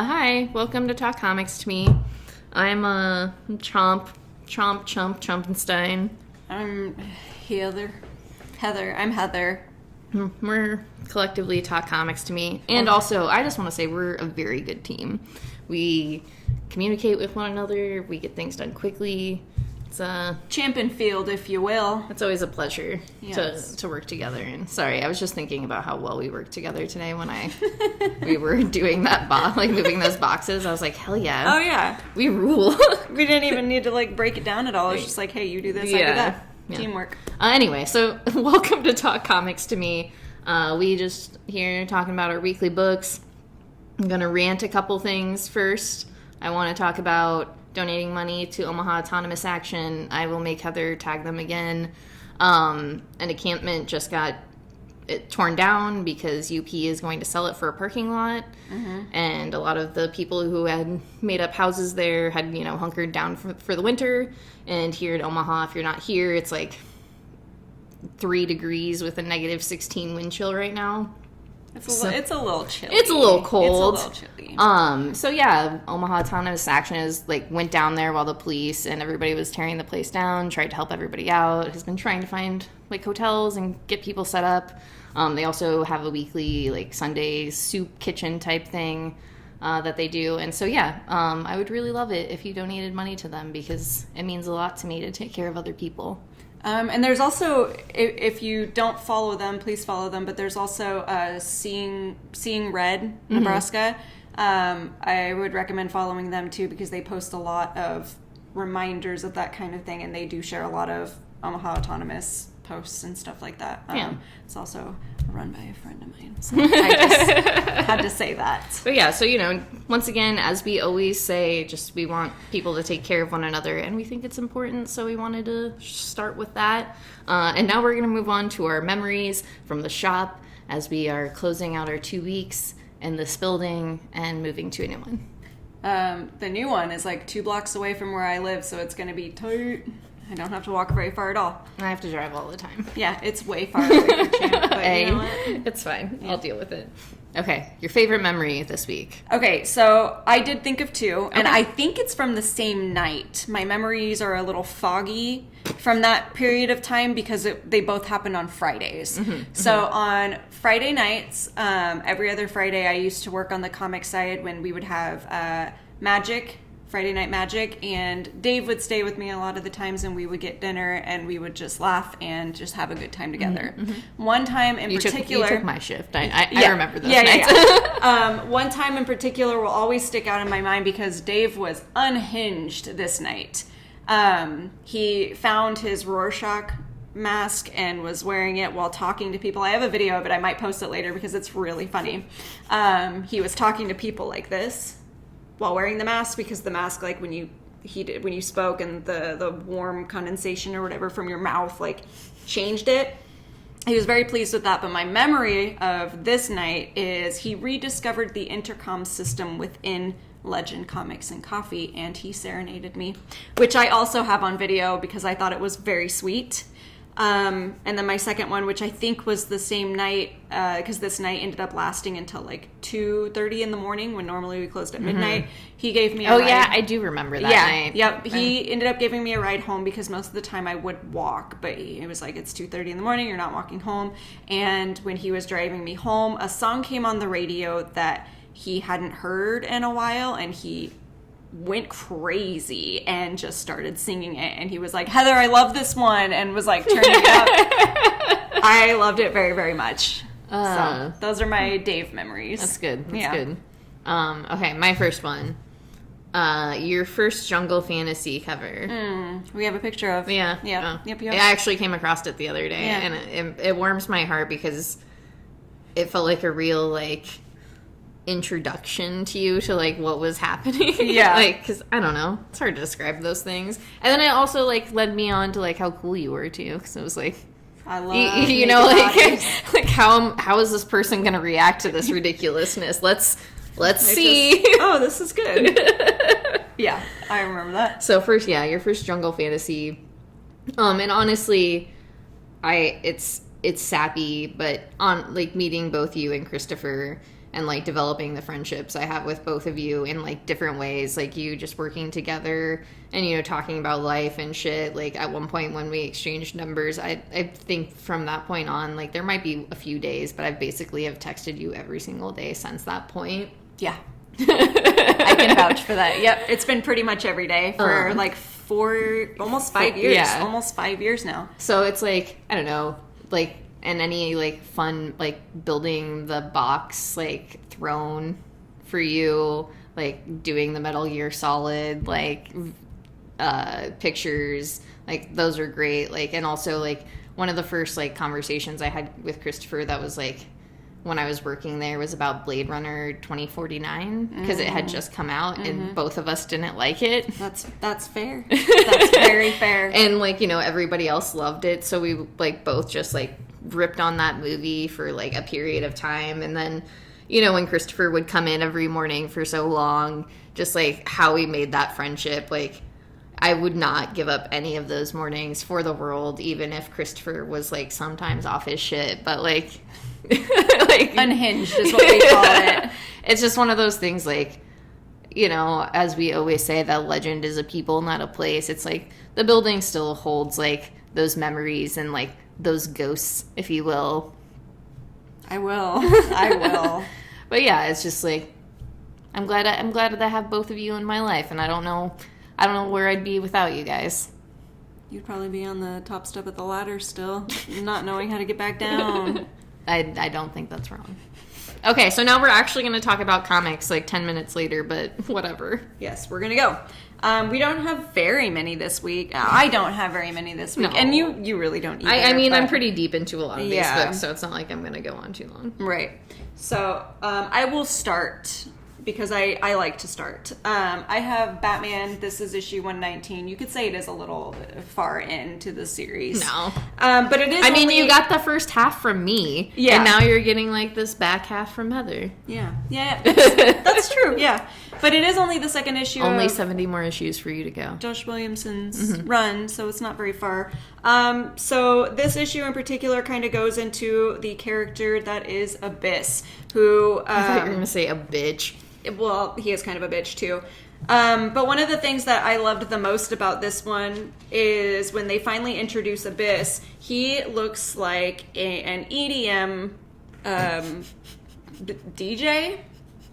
Hi, welcome to Talk Comics to Me. I'm Chompenstein. I'm Heather. I'm Heather. We're collectively Talk Comics to Me. And also, I just want to say we're a very good team. We communicate with one another. We get things done quickly. It's Champion field, if you will. It's always a pleasure Yes. to work together. And sorry, I was just thinking about how well we worked together today when we were doing that moving those boxes. I was like, hell yeah. Oh, yeah. We rule. We didn't even need to, break it down at all. It was just like, hey, you do this, I do that. Yeah. Teamwork. Anyway, so welcome to Talk Comics to Me. We just here talking about our weekly books. I'm going to rant a couple things first. I want to talk about donating money to Omaha Autonomous Action. I will make Heather tag them again. An encampment just got torn down because UP is going to sell it for a parking lot. Mm-hmm. And a lot of the people who had made up houses there had, hunkered down for the winter. And here in Omaha, if you're not here, it's like 3 degrees with a negative 16 wind chill right now. It's a little chilly. It's a little cold. It's a little chilly. So yeah, Omaha Autonomous Action is went down there while the police and everybody was tearing the place down, tried to help everybody out, has been trying to find hotels and get people set up. They also have a weekly Sunday soup kitchen type thing that they do. And so yeah, I would really love it if you donated money to them because it means a lot to me to take care of other people. And there's also, if you don't follow them, please follow them. But there's also Seeing Red, Nebraska. I would recommend following them too because they post a lot of reminders of that kind of thing, and they do share a lot of Omaha Autonomous posts and stuff like that. It's also run by a friend of mine, so I just had to say that. But yeah, so once again, as we always say, we want people to take care of one another, and we think it's important, so we wanted to start with that. And now we're going to move on to our memories from the shop as we are closing out our 2 weeks in this building and moving to a new one. The new one is 2 blocks away from where I live, so it's going to be tight. I don't have to walk very far at all. I have to drive all the time. Yeah, it's way far away from Champ, but you know what? It's fine. Yeah. I'll deal with it. Okay, your favorite memory this week. Okay, so I did think of 2, and I think it's from the same night. My memories are a little foggy from that period of time because they both happened on Fridays. Mm-hmm. So on Friday nights, every other Friday, I used to work on the comic side when we would have Friday Night Magic, and Dave would stay with me a lot of the times, and we would get dinner, and we would just laugh and just have a good time together. Mm-hmm. One time in particular... You took my shift. I remember those nights. Yeah. One time in particular will always stick out in my mind because Dave was unhinged this night. He found his Rorschach mask and was wearing it while talking to people. I have a video of it. I might post it later because it's really funny. He was talking to people like this while wearing the mask because the mask, when you spoke and the warm condensation or whatever from your mouth changed it. He was very pleased with that, but my memory of this night is he rediscovered the intercom system within Legend Comics and Coffee, and he serenaded me, which I also have on video because I thought it was very sweet. And then my second one, which I think was the same night, because this night ended up lasting until 2:30 in the morning when normally we closed at midnight. He gave me a ride. Oh yeah, I do remember that night. Yep. He ended up giving me a ride home because most of the time I would walk, but it was it's 2:30 in the morning, you're not walking home. And when he was driving me home, a song came on the radio that he hadn't heard in a while, and he went crazy and just started singing it, and he was like, Heather, I love this one, and was turning it up. I loved it very, very much. So those are my Dave memories. That's good. That's good. Okay, my first one. Your first Jungle Fantasy cover. We have a picture of. Yeah. Yep. I actually came across it the other day, and it warms my heart because it felt like a real introduction to you to what was happening. Because I don't know, it's hard to describe those things. And then it also led me on to how cool you were too, because it was I love how is this person gonna react to this ridiculousness? Let's see. This is good. Yeah, I remember that. So first, your first Jungle Fantasy, and honestly, it's sappy, but on meeting both you and Christopher and, like, developing the friendships I have with both of you in, like, different ways. Like, you just working together and, you know, talking about life and shit. Like, at one point when we exchanged numbers, I think from that point on, like, there might be a few days, but I basically have texted you every single day since that point. Yeah. I can vouch for that. Yep. It's been pretty much every day for, like, almost 5 years. Yeah. Almost 5 years now. So it's, like, I don't know, like... And any, like, fun, like, building the box, like, throne for you, like, doing the Metal Gear Solid, like, pictures, like, those are great. Like, and also, like, one of the first, like, conversations I had with Christopher that was, like, when I was working there was about Blade Runner 2049, because it had just come out, and both of us didn't like it. That's fair. That's very fair. And, like, you know, everybody else loved it, so we, like, both just, like, ripped on that movie for, like, a period of time. And then, you know, when Christopher would come in every morning for so long, just, like, how we made that friendship, like, I would not give up any of those mornings for the world, even if Christopher was, like, sometimes off his shit. But, like... like, unhinged is what we call it. It's just one of those things, like, you know, as we always say, that legend is a people, not a place. It's like the building still holds, like, those memories and, like, those ghosts, if you will. I will. But yeah, it's just like, I'm glad that I have both of you in my life, and I don't know where I'd be without you guys. You'd probably be on the top step of the ladder still, not knowing how to get back down. I don't think that's wrong. Okay, so now we're actually going to talk about comics like 10 minutes later, but whatever. Yes, we're going to go. We don't have very many this week. I don't have very many this week. No. And you really don't either. I mean, but... I'm pretty deep into a lot of these books, so it's not like I'm going to go on too long. Right. So I will start because I like to start. I have Batman. This is issue 119. You could say it is a little far into the series. No. But it is. I mean, you got the first half from me. Yeah. And now you're getting, like, this back half from Heather. Yeah. Yeah. That's true. Yeah. But it is only the second issue. Only 70 more issues for you to go. Josh Williamson's run, so it's not very far. So this issue in particular kind of goes into the character that is Abyss, who... I thought you were going to say a bitch. Well, he is kind of a bitch, too. But one of the things that I loved the most about this one is when they finally introduce Abyss, he looks like an EDM DJ,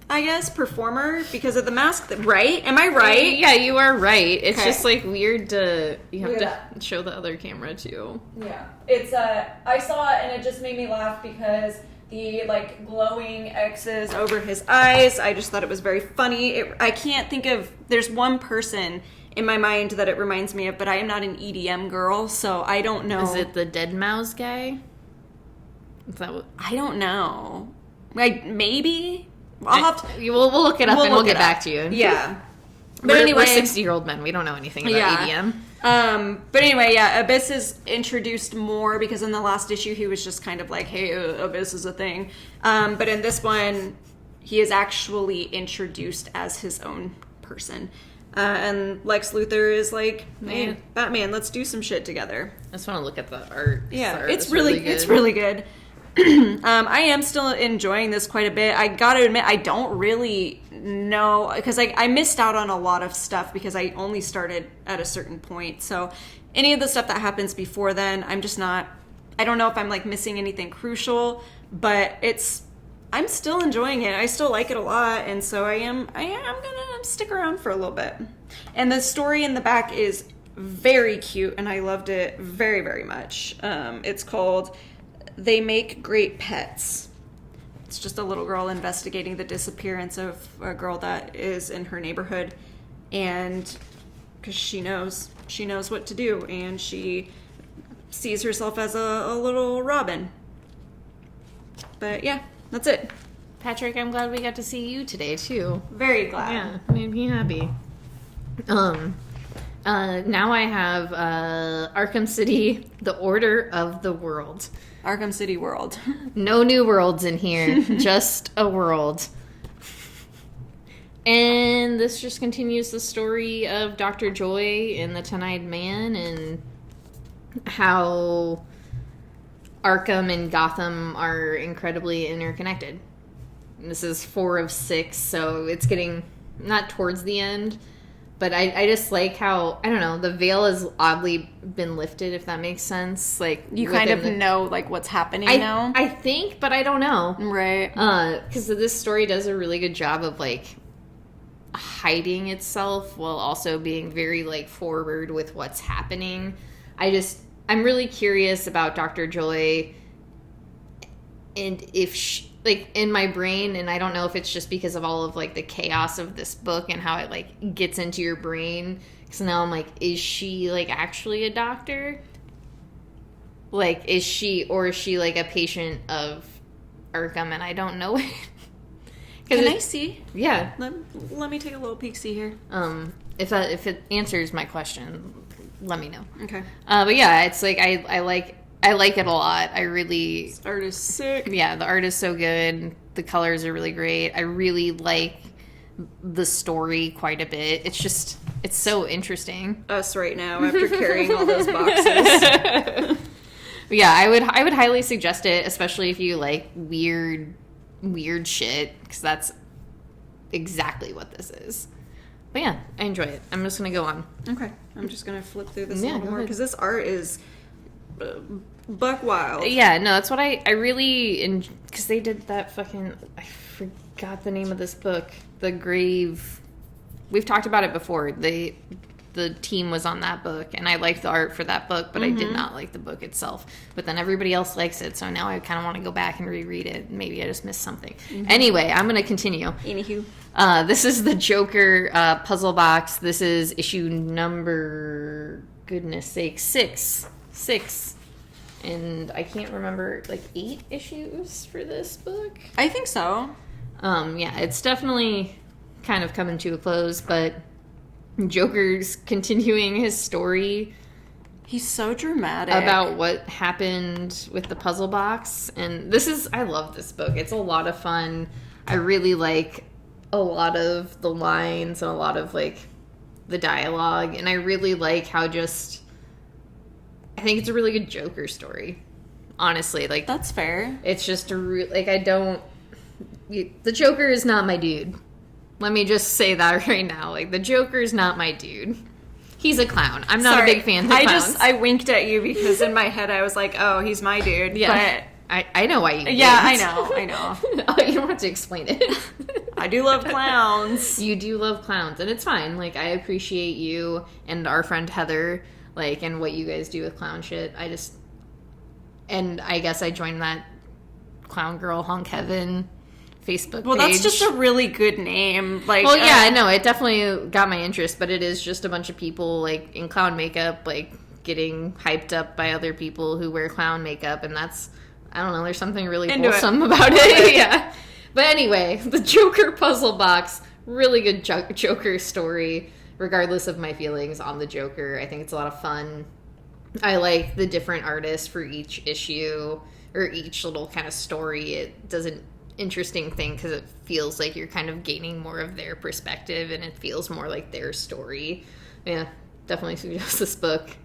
I guess, performer, because of the mask. Right? Am I right? Yeah, you are right. It's Okay. just, like, weird to... You have Look to at show the other camera, too. Yeah. It's, I saw it and it just made me laugh because... the, like, glowing X's over his eyes. I just thought it was very funny. I can't think of... There's one person in my mind that it reminds me of, but I am not an EDM girl, so I don't know. Is it the Dead Mouse guy? Is that what... I don't know. Like, maybe? I'll have to... We'll look it up and we'll get back to you. Yeah. But anyway... We're Anyway... 60-year-old men. We don't know anything about EDM. But anyway, yeah, Abyss is introduced more because in the last issue he was just kind of like, hey, Abyss is a thing. But in this one, he is actually introduced as his own person. And Lex Luthor is like, hey, Batman, let's do some shit together. I just want to look at the art. Yeah, The art it's is really good. it's really good. I am still enjoying this quite a bit. I gotta admit, I don't really know, because I missed out on a lot of stuff because I only started at a certain point. So any of the stuff that happens before then, I'm just not, I don't know if I'm like missing anything crucial, but I'm still enjoying it. I still like it a lot, and so I'm gonna stick around for a little bit. And the story in the back is very cute, and I loved it very, very much. It's called They Make Great Pets. It's just a little girl investigating the disappearance of a girl that is in her neighborhood, and because she knows what to do, and she sees herself as a little robin. But yeah, that's it. Patrick, I'm glad we got to see you today, too. Very glad. Yeah, made me happy. Now I have Arkham City, The Order of the World. Arkham City World. No new worlds in here, just a world. And this just continues the story of Dr. Joy and the Ten-Eyed Man and how Arkham and Gotham are incredibly interconnected. This is 4 of 6, so it's getting not towards the end. But I just like how, I don't know, the veil has oddly been lifted, if that makes sense. Like, you kind of know, like, what's happening now? I think, but I don't know. Right. Because this story does a really good job of, like, hiding itself while also being very, like, forward with what's happening. I'm really curious about Dr. Joy, and if she, like, in my brain, and I don't know if it's just because of all of, like, the chaos of this book and how it, like, gets into your brain. Because now I'm like, is she, like, actually a doctor? Like, is she, like, a patient of Arkham, and I don't know it? Can I see? Yeah. Let me take a little peek-see here. If it answers my question, let me know. Okay. But yeah, it's, like, I like it a lot. This art is sick. Yeah, the art is so good. The colors are really great. I really like the story quite a bit. It's so interesting. Us right now after carrying all those boxes. Yeah, I would highly suggest it, especially if you like weird shit, because that's exactly what this is. But yeah, I enjoy it. I'm just going to go on. Okay. I'm just going to flip through this a little more, because this art is buck wild. Yeah, no, that's what I really, because they did that fucking, I forgot the name of this book, The Grave. We've talked about it before. The team was on that book, and I liked the art for that book, but I did not like the book itself. But then everybody else likes it, so now I kind of want to go back and reread it. Maybe I just missed something. Anyway, I'm going to continue. Anywho. This is the Joker puzzle box. This is issue number, goodness sake, 6. And I can't remember, like, 8 issues for this book. I think so. Yeah, it's definitely kind of coming to a close, but Joker's continuing his story. He's so dramatic. About what happened with the puzzle box. And I love this book. It's a lot of fun. I really like a lot of the lines and a lot of, like, the dialogue. And I really like how I think it's a really good Joker story. Honestly, like, that's fair. It's just the Joker is not my dude. Let me just say that right now. Like, the Joker is not my dude. He's a clown. I'm not a big fan of clowns. I winked at you because in my head I was like, oh, he's my dude. Yeah. But I know why you winked. Yeah, I know. Oh, you don't have to explain it. I do love clowns. You do love clowns, and it's fine. Like, I appreciate you and our friend Heather, like, and what you guys do with clown shit. And I guess I joined that Clown Girl Honk Heaven Facebook page. Well, that's just a really good name. Like, well, yeah, I know. It definitely got my interest, but it is just a bunch of people, like, in clown makeup, like, getting hyped up by other people who wear clown makeup, and that's, I don't know, there's something really wholesome about it. Yeah. But anyway, the Joker puzzle box, really good Joker story, regardless of my feelings on the Joker. I think it's a lot of fun. I like the different artists for each issue, or each little kind of story. It does an interesting thing because it feels like you're kind of gaining more of their perspective, and it feels more like their story. Yeah, definitely suggest this book.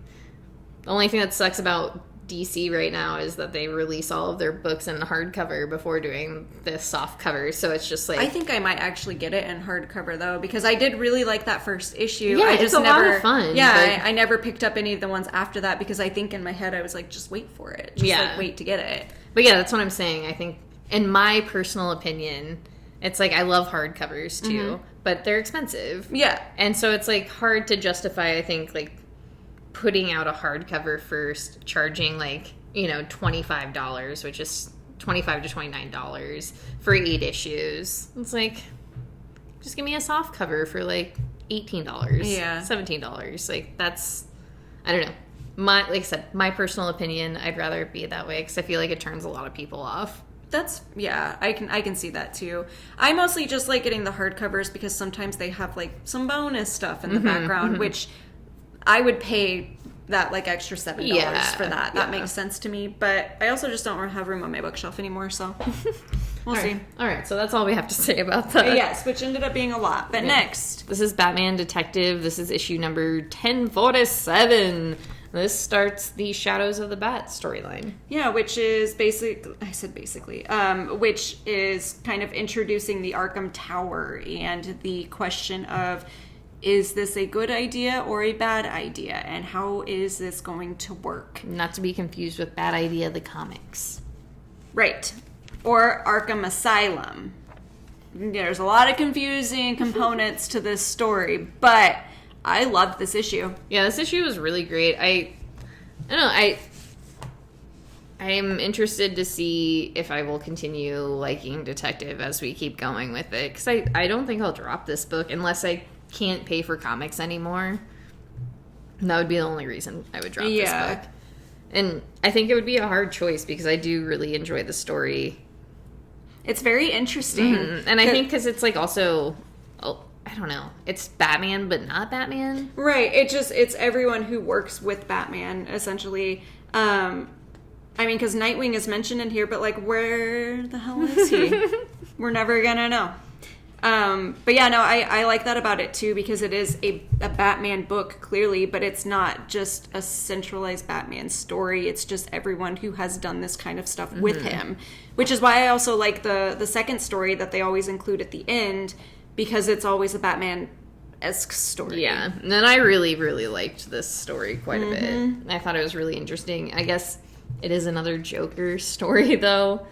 The only thing that sucks about DC right now is that they release all of their books in hardcover before doing the soft cover, so it's just like, I think I might actually get it in hardcover though, because I did really like that first issue. Yeah, it's a lot of fun. Yeah, I never picked up any of the ones after that because I think in my head I was like, just wait for it. Just like wait to get it. But yeah, that's what I'm saying. I think, in my personal opinion, it's like, I love hardcovers too, but they're expensive. Yeah. And so it's like hard to justify, I think, like, putting out a hardcover first, charging, like, you know, $25, which is $25 to $29 for 8 issues. It's like, just give me a soft cover for like $18, $17. Like, that's, I don't know. Like I said, my personal opinion, I'd rather it be that way because I feel like it turns a lot of people off. That's, yeah, I can see that too. I mostly just like getting the hardcovers because sometimes they have like some bonus stuff in the background, which I would pay that like extra $7 for that. That makes sense to me. But I also just don't have room on my bookshelf anymore, so we'll see. All right, so that's all we have to say about that. Yes, which ended up being a lot. But next. This is Batman Detective. This is issue number 1047. This starts the Shadows of the Bat storyline. Yeah, which is which is kind of introducing the Arkham Tower and the question of, is this a good idea or a bad idea? And how is this going to work? Not to be confused with Bad Idea, the comics. Right. Or Arkham Asylum. There's a lot of confusing components to this story, but I loved this issue. Yeah, this issue was really great. I don't know, I am interested to see if I will continue liking Detective as we keep going with it, because I don't think I'll drop this book unless I can't pay for comics anymore. And that would be the only reason I would drop this book. And I think it would be a hard choice because I do really enjoy the story. It's very interesting. Mm-hmm. And I think because it's like also, I don't know, it's Batman but not Batman. Right. It's everyone who works with Batman, essentially. I mean, because Nightwing is mentioned in here, but like, where the hell is he? We're never gonna know. But yeah, no, I like that about it too, because it is a Batman book, clearly, but it's not just a centralized Batman story. It's just everyone who has done this kind of stuff with him, which is why I also like the second story that they always include at the end, because it's always a Batman-esque story. Yeah, and then I really, really liked this story quite a bit. I thought it was really interesting. I guess it is another Joker story, though.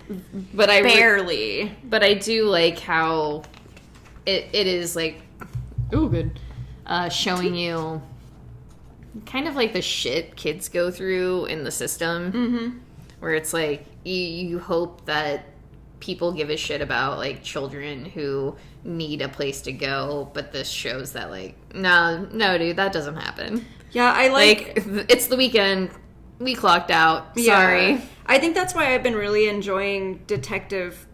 But Barely. But I do like how it is, like, showing you kind of like the shit kids go through in the system. Where it's like, you hope that people give a shit about, like, children who need a place to go, but this shows that, like, no, dude, that doesn't happen. Yeah, I like it's the weekend, we clocked out, sorry. I think that's why I've been really enjoying Detective.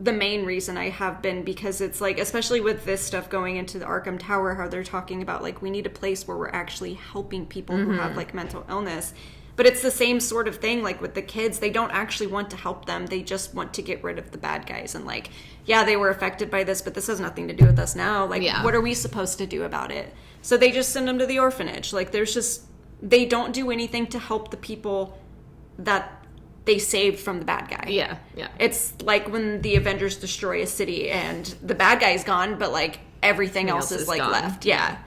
The main reason I have been, because it's like, especially with this stuff going into the Arkham Tower, how they're talking about, like, we need a place where we're actually helping people who have, like, mental illness. But it's the same sort of thing, like, with the kids. They don't actually want to help them. They just want to get rid of the bad guys. And, like, yeah, they were affected by this, but this has nothing to do with us now. Like, what are we supposed to do about it? So they just send them to the orphanage. Like, they don't do anything to help the people that they saved from the bad guy. Yeah. It's like when the Avengers destroy a city and the bad guy's gone, but, like, everything else is like, gone. Left. Yeah.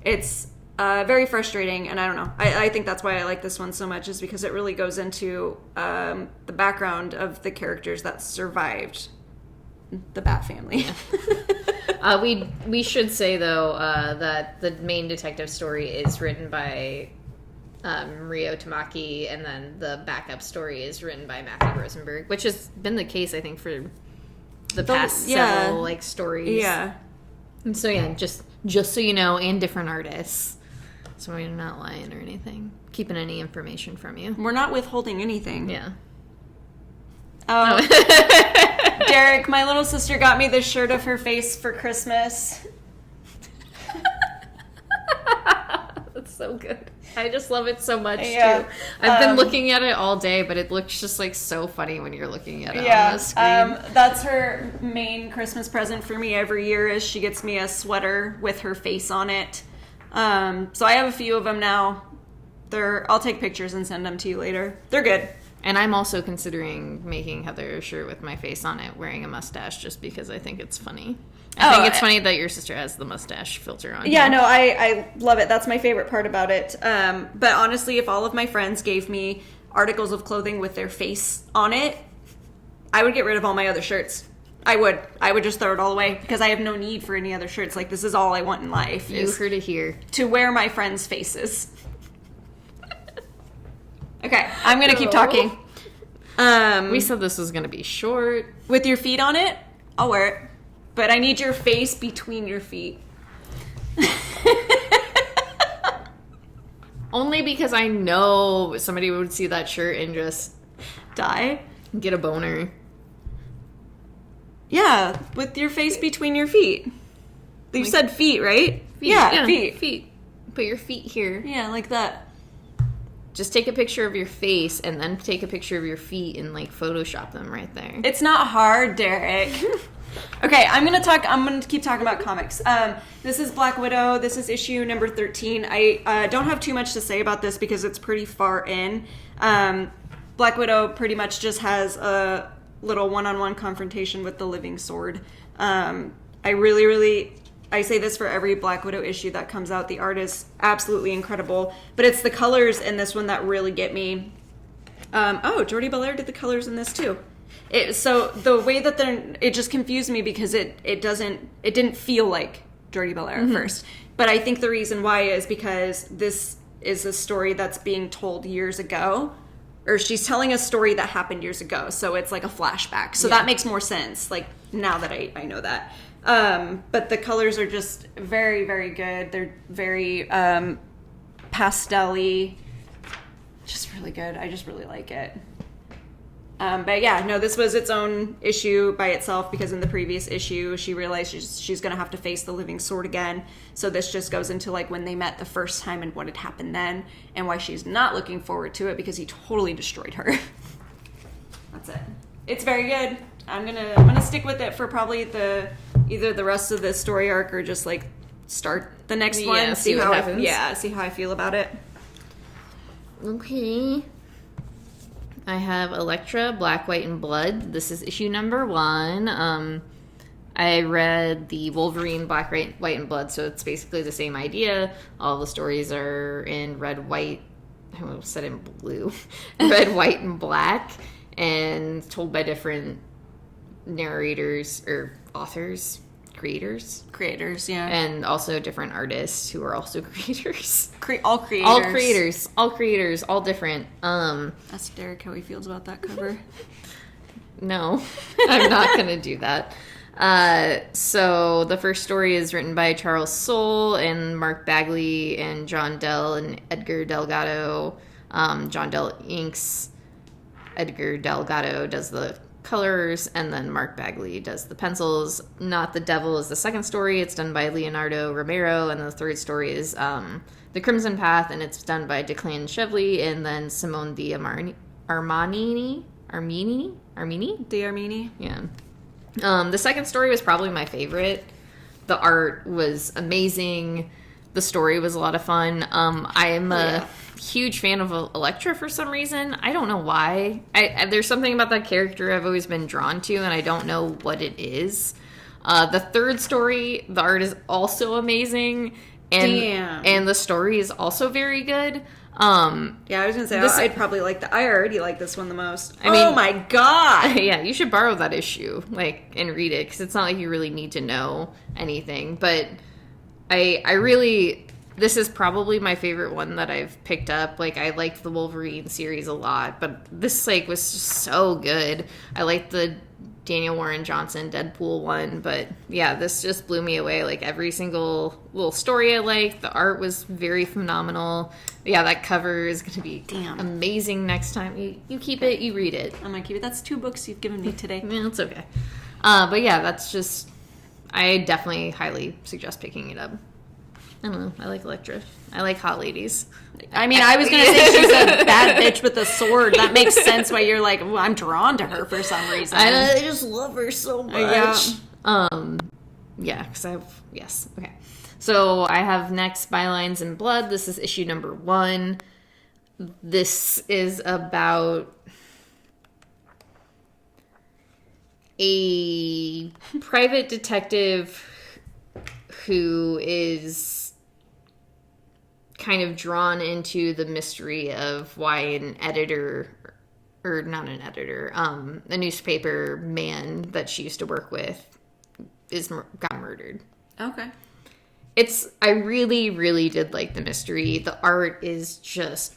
It's very frustrating, and I don't know. I think that's why I like this one so much, is because it really goes into the background of the characters that survived the Bat family. Yeah. We should say, though, that the main detective story is written by Rio Tamaki, and then the backup story is written by Matthew Rosenberg, which has been the case, I think, for the past several, like, stories. Yeah. And so, yeah, just so you know, and different artists. So we're not lying or anything. Keeping any information from you. We're not withholding anything. Yeah. Oh. Derek, my little sister got me this shirt of her face for Christmas. That's so good. I just love it so much, too. I've been looking at it all day, but it looks just, like, so funny when you're looking at it on the screen. That's her main Christmas present for me every year, is she gets me a sweater with her face on it. So I have a few of them now. I'll take pictures and send them to you later. They're good. And I'm also considering making Heather a shirt with my face on it, wearing a mustache, just because I think it's funny. I think it's funny that your sister has the mustache filter on. Yeah, no, I love it. That's my favorite part about it. But honestly, if all of my friends gave me articles of clothing with their face on it, I would get rid of all my other shirts. I would just throw it all away, because I have no need for any other shirts. Like, this is all I want in life. You heard it here. To wear my friends' faces. Okay, I'm going to keep talking. We said this was going to be short. With your feet on it, I'll wear it. But I need your face between your feet. Only because I know somebody would see that shirt and just die. Get a boner. Yeah, with your face between your feet. You said feet, right? Feet. Yeah, feet. Feet. Put your feet here. Yeah, like that. Just take a picture of your face and then take a picture of your feet and, like, Photoshop them right there. It's not hard, Derek. Okay, I'm gonna keep talking about comics. This is Black Widow. This is issue number 13. I don't have too much to say about this because it's pretty far in. Black Widow pretty much just has a little one-on-one confrontation with the Living Sword. I say this for every Black Widow issue that comes out. The art is absolutely incredible, but it's the colors in this one that really get me. Jordi Belair did the colors in this too. So the way that it just confused me because it didn't feel like Jordi Belair at first. But I think the reason why is because this is a story that's being told years ago, or she's telling a story that happened years ago. So it's like a flashback. So that makes more sense. Like now that I know that. But the colors are just very, very good. They're very pastel-y. Just really good. I just really like it. But yeah, no, this was its own issue by itself because in the previous issue, she realized she's going to have to face the Living Sword again. So this just goes into like when they met the first time and what had happened then and why she's not looking forward to it because he totally destroyed her. That's it. It's very good. I'm gonna stick with it for probably either the rest of the story arc or just like start the next one. See what happens. See how I feel about it. Okay. I have Elektra, Black, White, and Blood. This is issue number 1. I read the Wolverine, Black, White, and Blood, so it's basically the same idea. All the stories are in red, white, I almost said in blue. Red, white, and black, and told by different narrators, or authors, creators, yeah. And also different artists who are also creators. All creators. All creaters, all different. Ask Derek how he feels about that cover. No, I'm not going to do that. So the first story is written by Charles Soule and Mark Bagley and John Dell and Edgar Delgado. John Dell inks. Edgar Delgado does the colors, and then Mark Bagley does the pencils. Not the Devil is the second story. It's done by Leonardo Romero, and the third story is The Crimson Path, and it's done by Declan Chevley, and then Simone D'Armini? D'Armini? Yeah. The second story was probably my favorite. The art was amazing. The story was a lot of fun. I am a huge fan of Elektra for some reason. I don't know why. There's something about that character I've always been drawn to, and I don't know what it is. The third story, the art is also amazing, and the story is also very good. I was gonna say I'd probably I already like this one the most. Oh my god! Yeah, you should borrow that issue, and read it, because it's not like you really need to know anything. But I really, this is probably my favorite one that I've picked up. I liked the Wolverine series a lot, but this was just so good. I liked the Daniel Warren Johnson Deadpool one, but yeah, this just blew me away. Every single little story I liked. The art was very phenomenal. Yeah, that cover is going to be amazing next time. You keep it, you read it. I'm going to keep it. That's 2 books you've given me today. Yeah, it's okay. But yeah, that's just, I definitely highly suggest picking it up. I don't know. I like Elektra. I like hot ladies. I was going to say she's a bad bitch with a sword. That makes sense why you're well, I'm drawn to her for some reason. I just love her so much. Yeah, because yes. Okay. So I have next Bylines in Blood. This is issue number 1. This is about a private detective who is kind of drawn into the mystery of why an editor, or not an editor, a newspaper man that she used to work with got murdered. Okay. I really, really did like the mystery. The art is just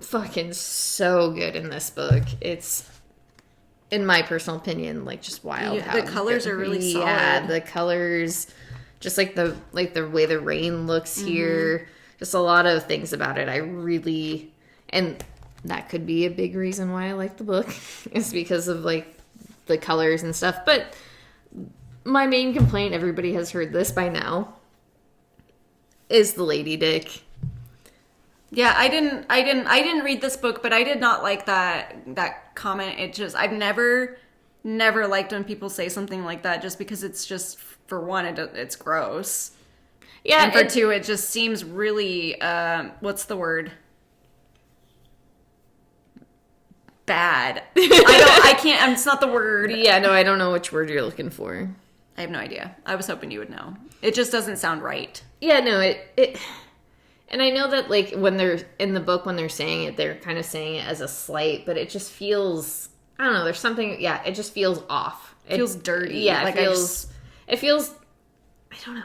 fucking so good in this book. It's, in my personal opinion, just wild. Yeah, the colors are really solid. Yeah, the colors, just the way the rain looks here. Just a lot of things about it. I really, and that could be a big reason why I like the book, is because of the colors and stuff. But my main complaint, everybody has heard this by now, is the lady dick. Yeah, I didn't read this book, but I did not like that comment. It just, I've never never liked when people say something like that, just because it's just, for one, it's gross. Yeah. And for two, it just seems really, what's the word? Bad. I can't, it's not the word. Yeah, no, I don't know which word you're looking for. I have no idea. I was hoping you would know. It just doesn't sound right. Yeah, no, it and I know that, like, when they're in the book, when they're saying it, they're kind of saying it as a slight, but it just feels, I don't know, there's something, yeah, it just feels off. It feels dirty. Yeah, like it feels, I don't know.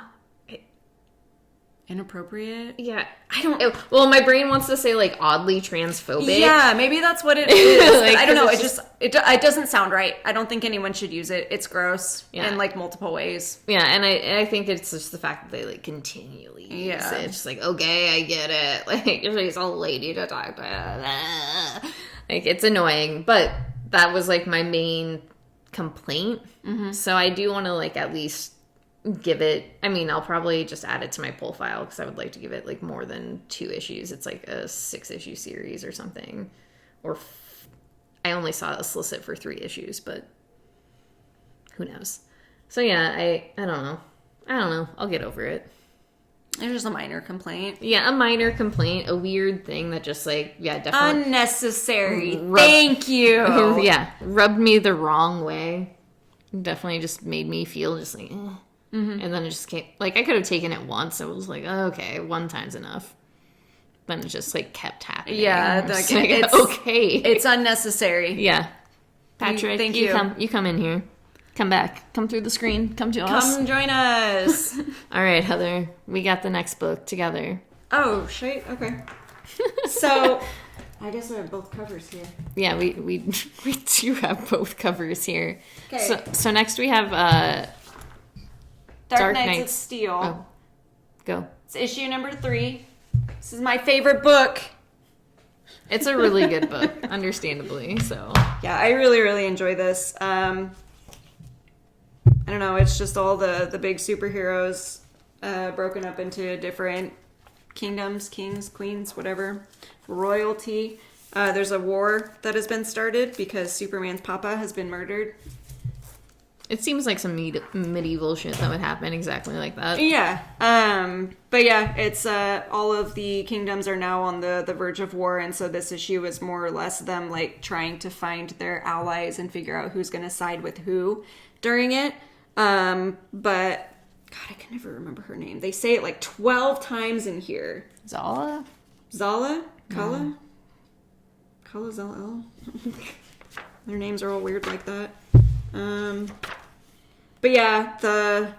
Inappropriate? Yeah, well, my brain wants to say, like, oddly transphobic. Yeah, maybe that's what it is. Like, I don't know. It doesn't sound right. I don't think anyone should use it. It's gross in, like, multiple ways. Yeah, and I think it's just the fact that they, like, continually use it. It's just like, okay, I get it. Like, you're just a lady to talk to. Like, it's annoying, but that was, like, my main complaint. Mm-hmm. So I do want to, like, at least give it, I mean, I'll probably just add it to my pull file because I would like to give it, like, more than 2 issues. It's like a 6-issue series or something. Or I only saw a solicit for 3 issues, but who knows? So yeah, I don't know. I'll get over it. It's just a minor complaint. Yeah, a minor complaint, a weird thing that just, like, yeah, definitely unnecessary. Thank you. Yeah, rubbed me the wrong way. Definitely just made me feel just like, eh. Mm-hmm. And then it just came, like, I could have taken it once. It was like, oh, okay, 1 time's enough. Then it just, like, kept happening. Yeah, it's okay. It's unnecessary. Yeah. Patrick, thank you. You come in here. Come back. Come through the screen. Come to us. Come join us. All right, Heather. We got the next book together. Oh, shit. Okay. So, I guess we have both covers here. Yeah, we do have both covers here. Okay. So next we have Dark Knights of Steel. Oh, go. It's issue number 3. This is my favorite book. It's a really good book, understandably. So yeah, I really, really enjoy this. I don't know. It's just all the big superheroes broken up into different kingdoms, kings, queens, whatever, royalty. There's a war that has been started because Superman's papa has been murdered. it seems like some medieval shit that would happen exactly like that. Yeah. But yeah, it's all of the kingdoms are now on the verge of war, and so this issue is more or less them like trying to find their allies and figure out who's going to side with who during it. But God, I can never remember her name. They say it like 12 times in here. Zala? Zala? Kala? Kala Zala? Their names are all weird like that. But yeah, the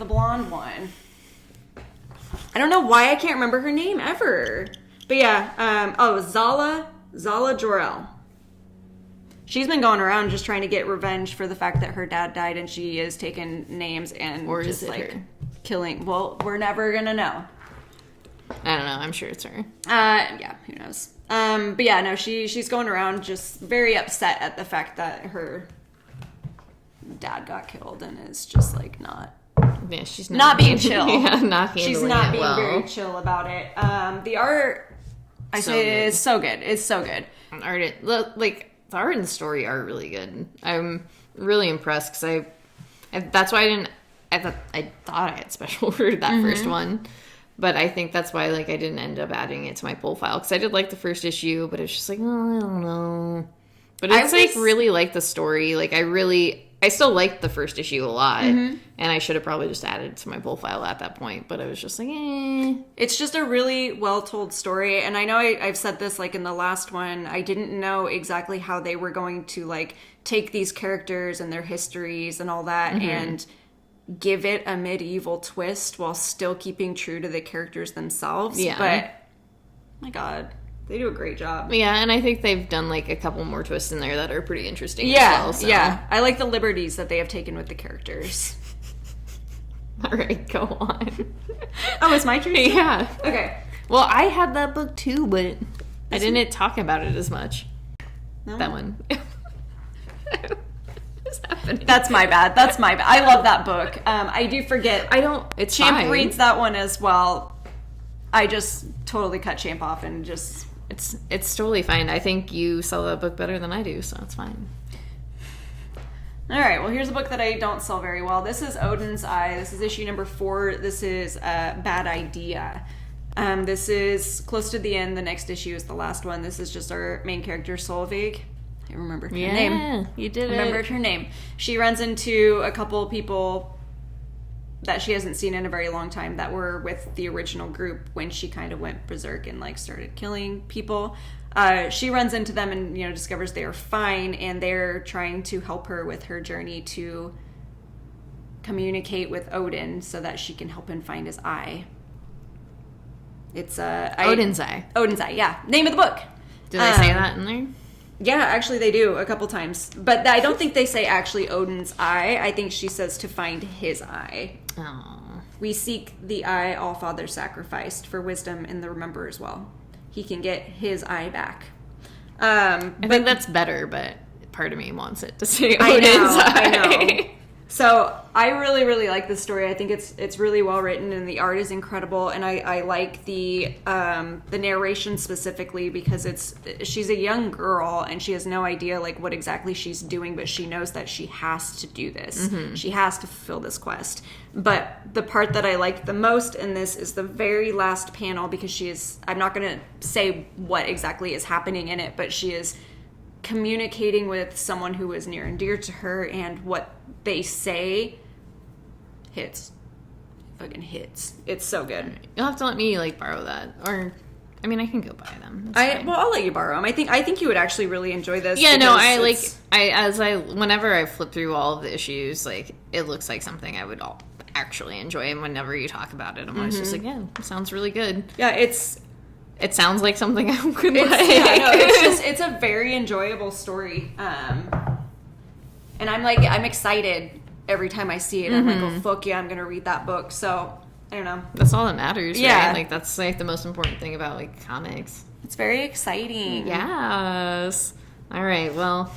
blonde one. I don't know why I can't remember her name ever. But yeah, Zala Jor-El. She's been going around just trying to get revenge for the fact that her dad died, and she is taking names and or just is it like her? Killing. Well, we're never gonna know. I don't know. I'm sure it's her. Yeah, who knows? But yeah, no, she's going around just very upset at the fact that her dad got killed and is just like not. Yeah, she's not being chill. Yeah, not handling She's not it being well. very chill about it. The art, I So say, good. is so good. It's so good. Like the art and the story are really good. I'm really impressed because that's why I thought I had special ordered that first one. But I think that's why, like, I didn't end up adding it to my pull file. Because I did like the first issue, but it's just like, oh, I don't know. But it's, like, really like the story. Like, I still liked the first issue a lot. And I should have probably just added it to my pull file at that point. But I was just like, eh. It's just a really well-told story. And I know I've said this, like, in the last one. I didn't know exactly how they were going to, like, take these characters and their histories and all that and give it a medieval twist while still keeping true to the characters themselves. Yeah. But, my God, they do a great job. Yeah, and I think they've done, like, a couple more twists in there that are pretty interesting as well. So. Yeah. I like the liberties that they have taken with the characters. All right, go on. Oh, it's my turn? Yeah. Okay. Well, I had that book too, but I didn't talk about it as much. No? That one. What's happening? That's my bad. I love that book. I do forget. It's Champ fine. reads that one as well. I just totally cut Champ off and just It's totally fine. I think you sell that book better than I do, so it's fine. All right, well, here's a book that I don't sell very well. This is Odin's Eye. This is issue number 4. This is Bad Idea. This is close to the end. The next issue is the last one. This is just our main character, Solveig. I remembered her name. Yeah, you did Remembered her name. She runs into a couple people that she hasn't seen in a very long time that were with the original group when she kind of went berserk and like started killing people. She runs into them and, you know, discovers they are fine, and they're trying to help her with her journey to communicate with Odin so that she can help him find his eye. It's Odin's Eye. Odin's Eye, yeah. Name of the book. Did they say that in there? Yeah, actually they do a couple times. But I don't think they say actually Odin's eye. I think she says to find his eye. Oh. We seek the eye all fathers sacrificed for wisdom in the rememberer's well. He can get his eye back. I think that's better, but part of me wants it to say Odin's eye. I know. So I really, really like this story. I think it's really well written, and the art is incredible. And I like the narration specifically because she's a young girl and she has no idea like what exactly she's doing, but she knows that she has to do this. Mm-hmm. She has to fulfill this quest. But the part that I liked the most in this is the very last panel, because I'm not going to say what exactly is happening in it, but she is communicating with someone who is near and dear to her, and what they say hits. Fucking hits. It's so good. You'll have to let me like borrow that, or I mean, I can go buy them. I'll let you borrow them. I think you would actually really enjoy this. Yeah, no, whenever I flip through all of the issues, like it looks like something I would actually enjoy, and whenever you talk about it, I'm always just like, yeah, it sounds really good. Yeah, it sounds like something I could like. Yeah, no, it's a very enjoyable story. And I'm excited every time I see it. I'm like, oh, fuck yeah, I'm going to read that book. So, I don't know. That's all that matters, yeah. Right? Like, that's like the most important thing about like comics. It's very exciting. Yes. All right, well,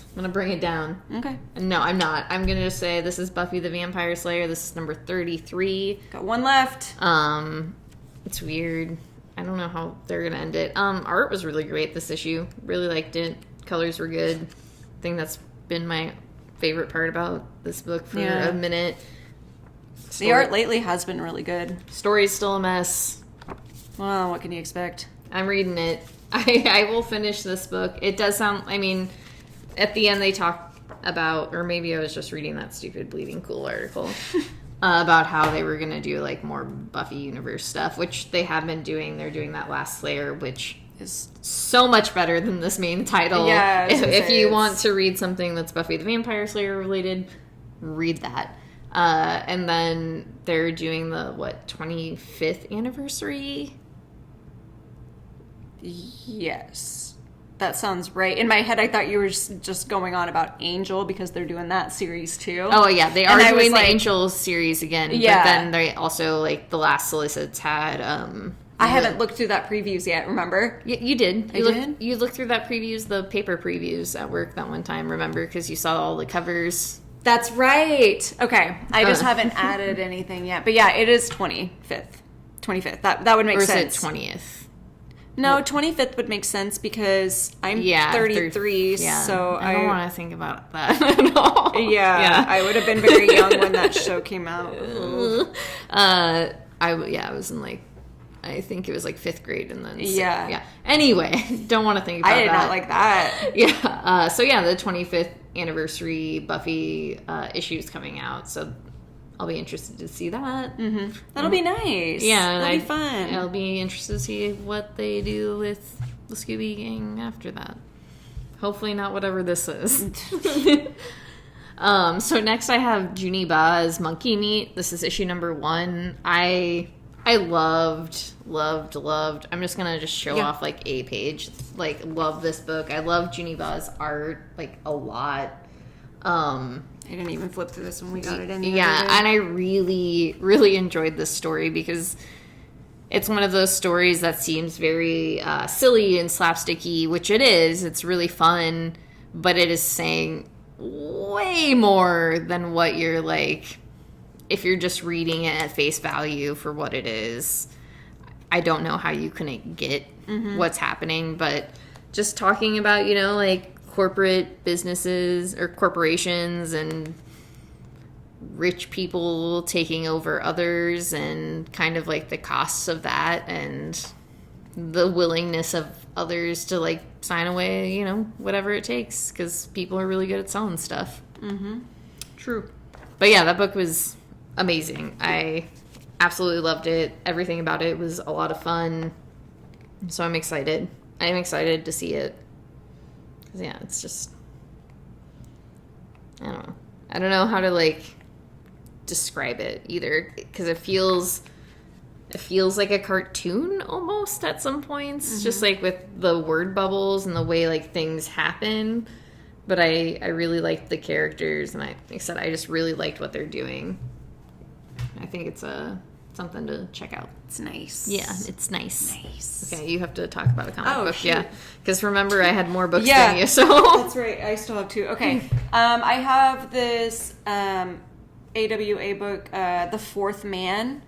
I'm going to bring it down. Okay. No, I'm not. I'm going to just say this is Buffy the Vampire Slayer. This is number 33. Got one left. It's weird. I don't know how they're going to end it. Art was really great this issue. Really liked it. Colors were good. I think that's been my favorite part about this book for a minute. The art lately has been really good. Story's still a mess. Well, what can you expect? I'm reading it. I will finish this book. It does sound, I mean, at the end they talk about, or maybe I was just reading that stupid Bleeding Cool article, about how they were going to do like more Buffy universe stuff, which they have been doing. They're doing that last Slayer, which is so much better than this main title. Yeah, if you want to read something that's Buffy the Vampire Slayer related, read that. And then they're doing the 25th anniversary? Yes. That sounds right. In my head, I thought you were just going on about Angel because they're doing that series too. Oh, yeah. They are doing the Angel series again. Yeah. But then they also, like, the last solicits had... I haven't looked through that previews yet, remember? You did. Did? You looked through that previews, the paper previews at work that one time, remember? Because you saw all the covers. That's right. Okay. I just haven't added anything yet. But yeah, it is 25th. 25th. That would make sense. Or is it 20th? No, 25th would make sense because I'm 33, so I don't want to think about that at all. Yeah, I would have been very young when that show came out. I was in like, I think it was like 5th grade, and then yeah. Anyway, don't want to think about that. I did not like that. Yeah. So yeah, the 25th anniversary Buffy issue's coming out, so I'll be interested to see that. Mm-hmm. That'll be nice. Yeah, that'll be fun. I'll be interested to see what they do with the Scooby Gang after that. Hopefully not whatever this is. So next I have Juni Ba's Monkey Meat. This is issue number 1. I loved. I'm just gonna show off like a page. Like, love this book. I love Juni Ba's art like a lot. I didn't even flip through this when we got it in. Yeah, and I really, really enjoyed this story because it's one of those stories that seems very silly and slapsticky, which it is. It's really fun, but it is saying way more than what you're like if you're just reading it at face value for what it is. I don't know how you couldn't get what's happening, but just talking about, you know, like corporate businesses or corporations and rich people taking over others and kind of like the costs of that and the willingness of others to like sign away, you know, whatever it takes, because people are really good at selling stuff. True. But yeah, that book was amazing. I absolutely loved it. Everything about it was a lot of fun. So I'm excited. I'm excited to see it. 'Cause yeah, it's just, I don't know. I don't know how to like describe it either, because it feels like a cartoon almost at some points, just like with the word bubbles and the way like things happen. But I really liked the characters, and like I said, I just really liked what they're doing. I think it's something to check out. It's nice. Yeah, it's nice. Nice. Okay, you have to talk about a comic book. shoot. Yeah, because remember, I had more books than you, so. That's right. I still have 2. Okay. I have this AWA book, The Fourth Man.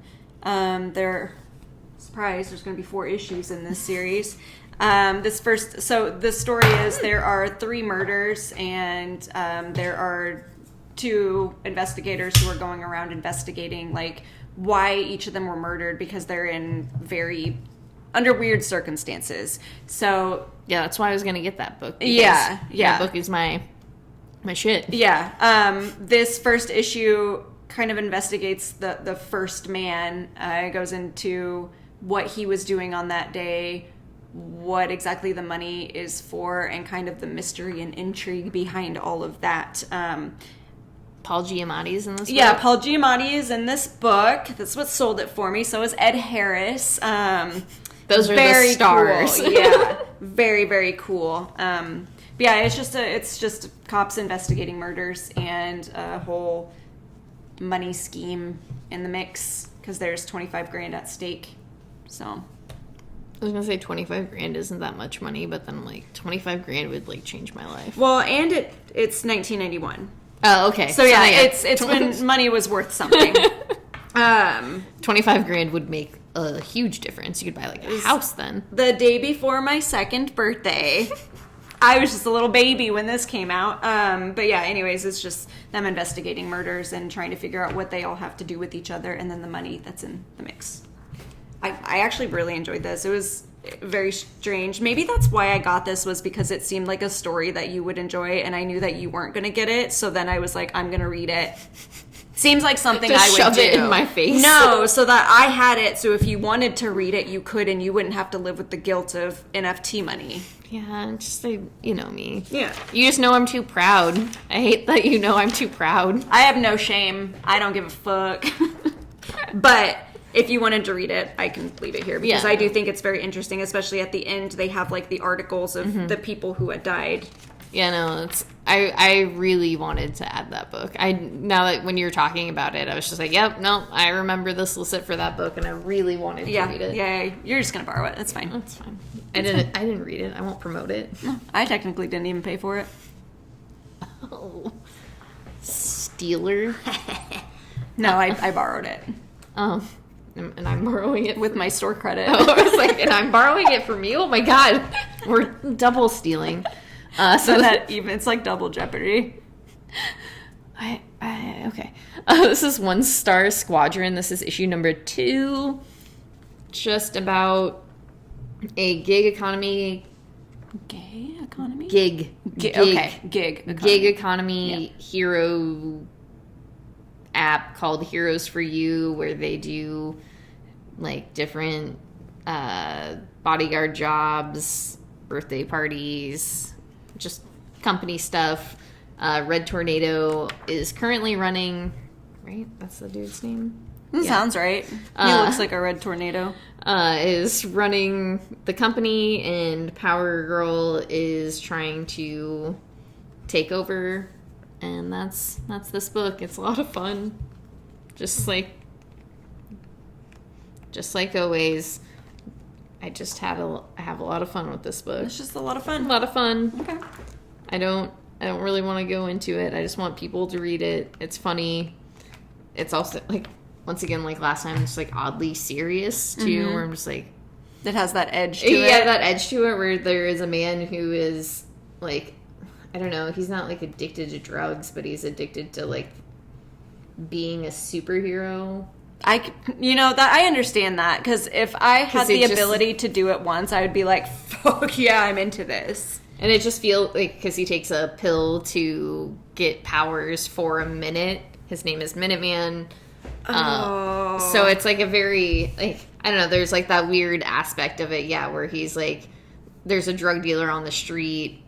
Surprise, there's going to be 4 issues in this series. So the story is there are 3 murders, and there are 2 investigators who are going around investigating like why each of them were murdered, because they're in under weird circumstances. So Yeah, that's why I was gonna get that book. Yeah. That book is my shit. Yeah. This first issue kind of investigates the first man. It goes into what he was doing on that day, what exactly the money is for, and kind of the mystery and intrigue behind all of that. Paul Giamatti's in this book? Yeah, Paul Giamatti is in this book. That's what sold it for me. So is Ed Harris. Those are the stars. Cool. Yeah, very, very cool. But yeah, it's just cops investigating murders and a whole money scheme in the mix, because there's $25,000 at stake. So I was gonna say $25,000 isn't that much money, but then like $25,000 would like change my life. Well, and it's 1991. Oh, okay. So yeah, it's when money was worth something. $25,000 would make a huge difference. You could buy like a house then. The day before my 2nd birthday. I was just a little baby when this came out. But yeah, anyways, it's just them investigating murders and trying to figure out what they all have to do with each other, and then the money that's in the mix. I actually really enjoyed this. It was very strange. Maybe that's why I got this, was because it seemed like a story that you would enjoy, and I knew that you weren't going to get it. So then I was like, I'm going to read it. Seems like something just I would shove do. it in my face. No, so that I had it, so if you wanted to read it, you could, and you wouldn't have to live with the guilt of NFT money. Yeah, just like, you know me. Yeah. You just know I'm too proud. I hate that you know I'm too proud. I have no shame. I don't give a fuck. But if you wanted to read it, I can leave it here, because I do think it's very interesting, especially at the end. They have like the articles of the people who had died. Yeah, no, I really wanted to add that book. Now that when you were talking about it, I was just like, yep, no, I remember this listed for that book, and I really wanted to read it. Yeah, you're just gonna borrow it. That's fine. That's fine. I didn't read it. I won't promote it. No, I technically didn't even pay for it. Oh, stealer. No, I borrowed it. Oh, and I'm borrowing it with my store credit. Oh, I was like, and I'm borrowing it from you? Oh my god, we're double stealing. So that even, it's like double jeopardy. Okay. This is One Star Squadron. This is issue number 2. Just about a gig economy. Gay economy? Gig economy hero app called Heroes for You, where they do like different bodyguard jobs, birthday parties, just company stuff. Red Tornado is currently running, right? That's the dude's name? Sounds right. He looks like a red tornado. Is running the company, and Power Girl is trying to take over, and that's this book. It's a lot of fun. Just like always. I have a lot of fun with this book. It's just a lot of fun. A lot of fun. Okay. I don't really want to go into it. I just want people to read it. It's funny. It's also like once again, like last time, it's like oddly serious too, where I'm just like, it has that edge to it. Yeah, that edge to it, where there is a man who is like, I don't know, he's not like addicted to drugs, but he's addicted to like being a superhero. That I understand that, because if I had the ability to do it once, I would be like, fuck yeah, I'm into this. And it just feels like, because he takes a pill to get powers for a minute. His name is Minuteman. So it's like a very, like, I don't know, there's like that weird aspect of it, yeah, where he's like, there's a drug dealer on the street,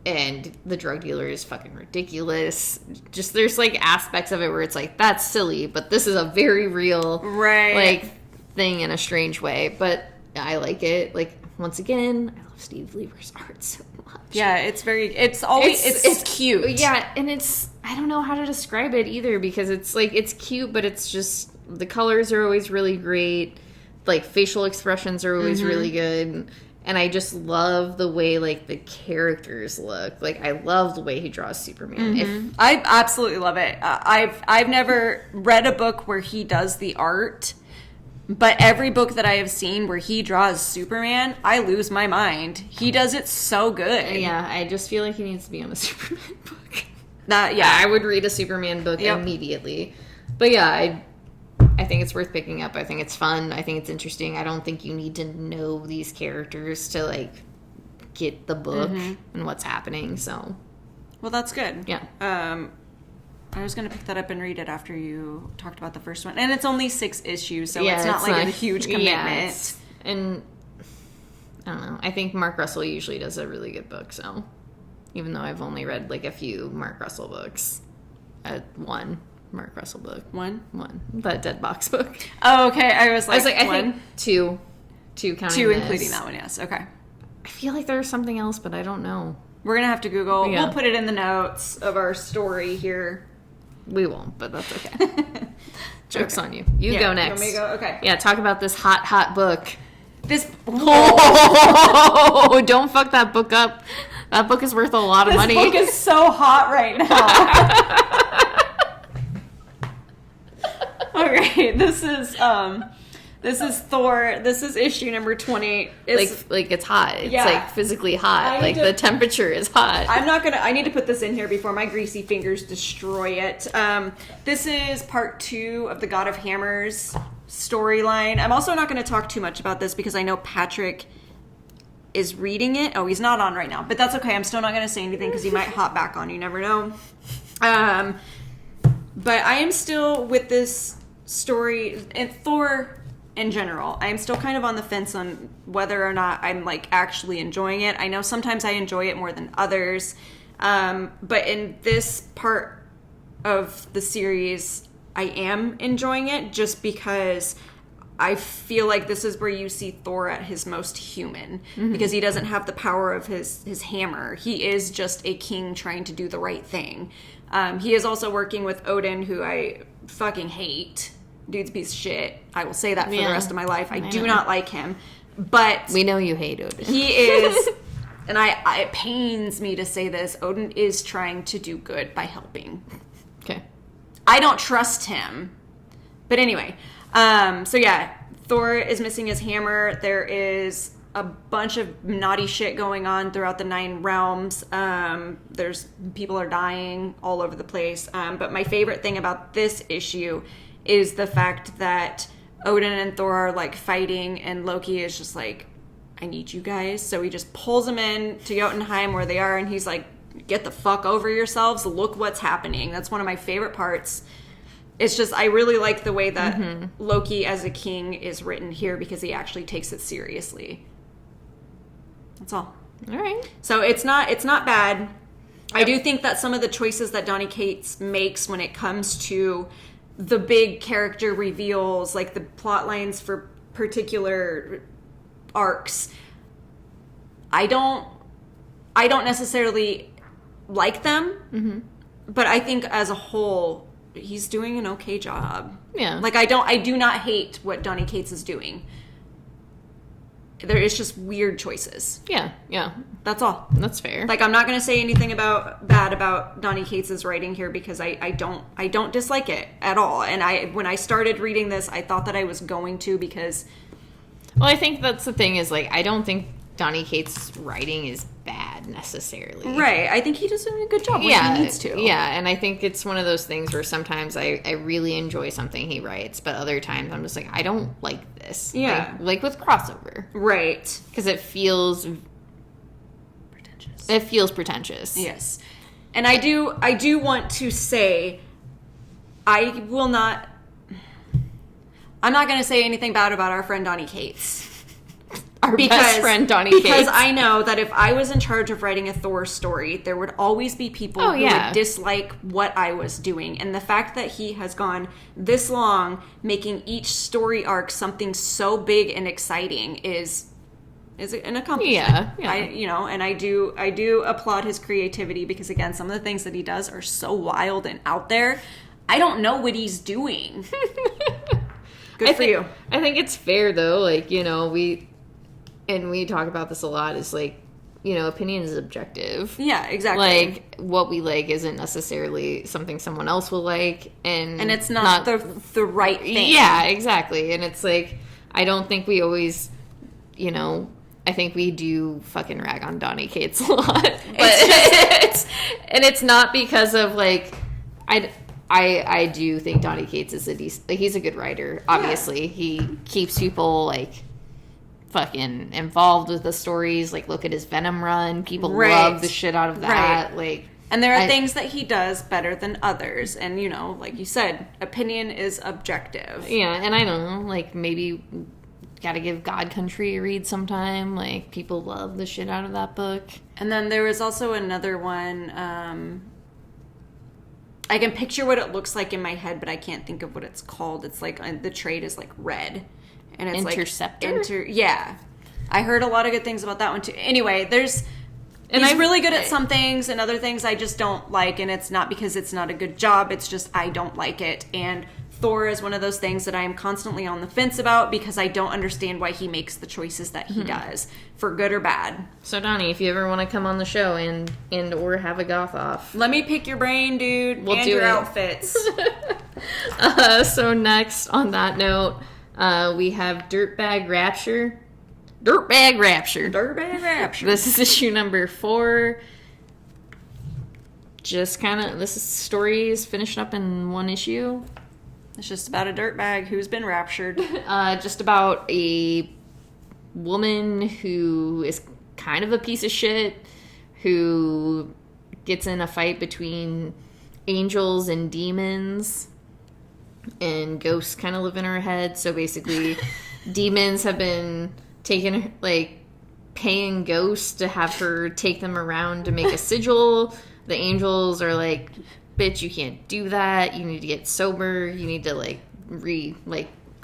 and the drug dealer is fucking ridiculous. Just there's like aspects of it where it's like, that's silly, but this is a very real like thing in a strange way. But I like it. Like, once again, I love Steve Lieber's art so much. Yeah, it's cute. Yeah, and it's, I don't know how to describe it either, because it's like, it's cute, but it's just, the colors are always really great. Like, facial expressions are always really good. And I just love the way, like, the characters look. Like, I love the way he draws Superman. I absolutely love it. I've never read a book where he does the art, but every book that I have seen where he draws Superman, I lose my mind. He does it so good. Yeah, I just feel like he needs to be on a Superman book. I would read a Superman book immediately. But yeah, I think it's worth picking up. I think it's fun. I think it's interesting. I don't think you need to know these characters to, like, get the book and what's happening, so. Well, that's good. Yeah. I was going to pick that up and read it after you talked about the first one. And it's only 6 issues, so it's not like a huge commitment. Yeah, and I don't know. I think Mark Russell usually does a really good book, so. Even though I've only read, like, a few Mark Russell books. One Mark Russell book. One. That Dead Box book. Oh, okay. I was like I think two counting two, including that one, yes. Okay. I feel like there's something else, but I don't know. We're going to have to Google. Yeah. We'll put it in the notes of our story here. We won't, but that's okay. Joke's on you. You go next. You want me to go? Okay. Yeah, talk about this hot book. Oh, don't fuck that book up. That book is worth a lot of money. This book is so hot right now. Okay, this is Thor. This is issue number 20. It's hot. It's like physically hot. The temperature is hot. I need to put this in here before my greasy fingers destroy it. This is part 2 of the God of Hammers storyline. I'm also not going to talk too much about this because I know Patrick is reading it. Oh, he's not on right now, but that's okay. I'm still not going to say anything because he might hop back on. You never know. But I am still with this story and Thor in general. I am still kind of on the fence on whether or not I'm like actually enjoying it. I know sometimes I enjoy it more than others. But in this part of the series, I am enjoying it just because I feel like this is where you see Thor at his most human, because he doesn't have the power of his hammer. He is just a king trying to do the right thing. He is also working with Odin, who I fucking hate. Dude's a piece of shit. I will say that for the rest of my life. I do not like him. But we know you hate Odin. He is, and it pains me to say this, Odin is trying to do good by helping. Okay. I don't trust him. But anyway, so yeah, Thor is missing his hammer. There is a bunch of naughty shit going on throughout the 9 realms. People are dying all over the place. But my favorite thing about this issue is the fact that Odin and Thor are like fighting, and Loki is just like, I need you guys. So he just pulls them in to Jotunheim where they are, and he's like, get the fuck over yourselves. Look what's happening. That's one of my favorite parts. It's just, I really like the way that Loki as a king is written here because he actually takes it seriously. That's all. All right. So it's not bad. I do think that some of the choices that Donny Cates makes when it comes to the big character reveals, like the plot lines for particular arcs, I don't necessarily like them, but I think as a whole, he's doing an okay job. Yeah. Like, I do not hate what Donny Cates is doing. there is just weird choices. Yeah. That's all. That's fair. Like, I'm not going to say anything bad about Donny Cates' writing here because I don't dislike it at all. And when I started reading this, I thought that I was going to because... Well, I think that's the thing is, like, I don't think Donny Cates' writing is bad necessarily. Right. I think he does a good job when he needs to. Yeah, and I think it's one of those things where sometimes I really enjoy something he writes, but other times I'm just like, I don't like this. Yeah. Like with crossover. Right. Because it feels... pretentious. It feels pretentious. Yes. And I do want to say, I'm not going to say anything bad about our friend Donny Cates. Our best friend Donny Cates. Because I know that if I was in charge of writing a Thor story, there would always be people who would dislike what I was doing. And the fact that he has gone this long making each story arc something so big and exciting is an accomplishment. Yeah. And I do applaud his creativity because, again, some of the things that he does are so wild and out there. I don't know what he's doing. Good for you. I think it's fair, though. Like, we talk about this a lot, is like, opinion is objective. Yeah, exactly. Like, what we like isn't necessarily something someone else will like, and it's not the right thing. Yeah, exactly. And it's like, I don't think we always, I think we do fucking rag on Donny Cates a lot. But it's not because of, like, I do think Donny Cates is he's a good writer, obviously. Yeah. He keeps people, like, fucking involved with the stories. Like, look at his Venom run. People love the shit out of that. Right. Like, and there are things that he does better than others. And, like you said, opinion is objective. Yeah, and I don't know, like, maybe gotta give God Country a read sometime. Like, people love the shit out of that book. And then there was also another one, I can picture what it looks like in my head, but I can't think of what it's called. It's like, the trade is like red. And it's Interceptor? Yeah. I heard a lot of good things about that one too. Anyway, he's really good at some things, and other things I just don't like, and it's not because it's not a good job, it's just I don't like it. And Thor is one of those things that I am constantly on the fence about because I don't understand why he makes the choices that he does, for good or bad. So, Donnie, if you ever want to come on the show and or have a goth off, let me pick your brain, dude. We'll and do your it. Outfits. So next, on that note, we have Dirtbag Rapture. Dirtbag Rapture. This is issue number 4. Just kind of, this story is finished up in one issue. It's just about a dirtbag who's been raptured. Just about a woman who is kind of a piece of shit, who gets in a fight between angels and demons, and ghosts kind of live in her head. So basically, demons have been paying ghosts to have her take them around to make a sigil. The angels are like, bitch, you can't do that. You need to get sober. You need to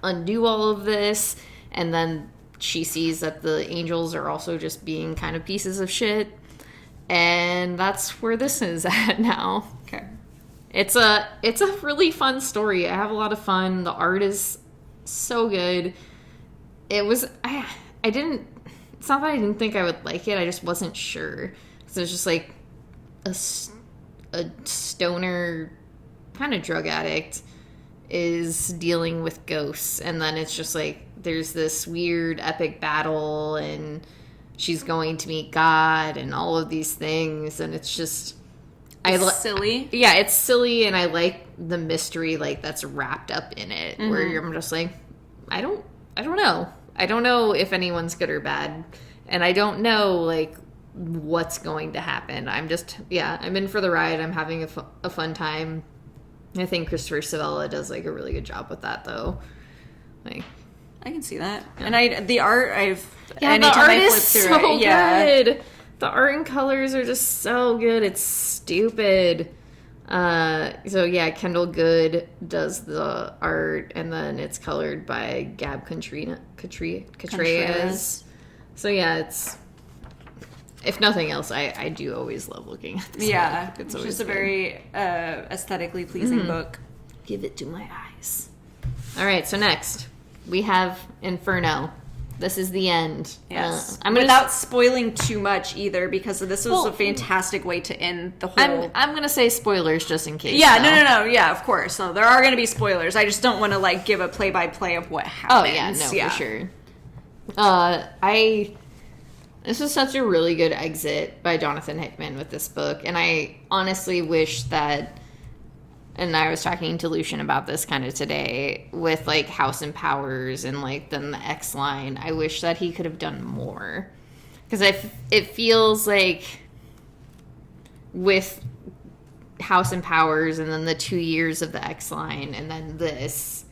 undo all of this. And then she sees that the angels are also just being kind of pieces of shit. And that's where this is at now. Okay. It's a really fun story. I have a lot of fun. The art is so good. It's not that I didn't think I would like it. I just wasn't sure. So it's just like a stoner kind of drug addict is dealing with ghosts, and then it's just like there's this weird epic battle, and she's going to meet God and all of these things, and it's just silly. Yeah, it's silly, and I like the mystery that's wrapped up in it, where I'm just like, I don't know. I don't know if anyone's good or bad, and I don't know what's going to happen. I'm in for the ride. I'm having a fun time. I think Christopher Savella does a really good job with that, though. I can see that. Yeah. And the art, the art is so good. The art and colors are just so good. It's stupid. Kendall Good does the art, and then it's colored by Gab Contreras. So yeah, it's, if nothing else, I do always love looking at this. Yeah, book. It's just a very aesthetically pleasing book. Give it to my eyes. All right, so next we have Inferno. this is the end. Yes. Without spoiling too much either, because this was a fantastic way to end the whole... I'm going to say spoilers just in case. Yeah, no. Yeah, of course. No, there are going to be spoilers. I just don't want to, like, give a play-by-play of what happens. Oh, yeah, for sure. This was such a really good exit by Jonathan Hickman with this book, and I honestly wish that... And I was talking to Lucian about this kind of today with, like, House and Powers and, like, then the X line. I wish that he could have done more. Because it feels like with House and Powers and then the 2 years of the X line and then this,